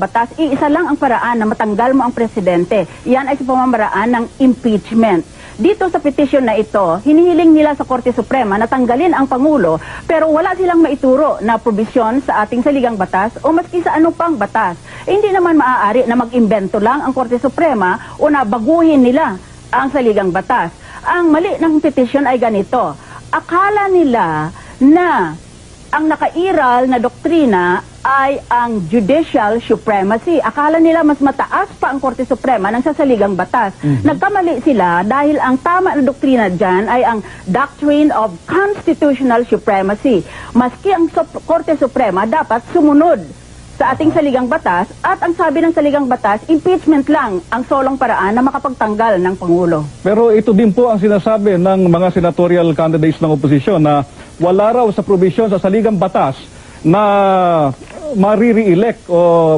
batas, iisa lang ang paraan na matanggal mo ang presidente. Yan ay sa pamamaraan ng impeachment. Dito sa petisyon na ito, hinihiling nila sa Korte Suprema na tanggalin ang Pangulo pero wala silang maituro na probisyon sa ating saligang batas o maski sa ano pang batas. Hindi naman maaari na mag-imbento lang ang Korte Suprema o na baguhin nila ang saligang batas. Ang mali ng petisyon ay ganito. Akala nila na ang nakairal na doktrina ay ang judicial supremacy. Akala nila mas mataas pa ang Korte Suprema ng sasaligang batas. Nagkamali sila dahil ang tama na doktrina dyan ay ang doctrine of constitutional supremacy. Maski ang Korte Suprema dapat sumunod sa ating saligang batas at ang sabi ng saligang batas, impeachment lang ang solong paraan na makapagtanggal ng Pangulo. Pero ito din po ang sinasabi ng mga senatorial candidates ng oposisyon na wala raw sa probisyon sa saligang batas na mariri-elect o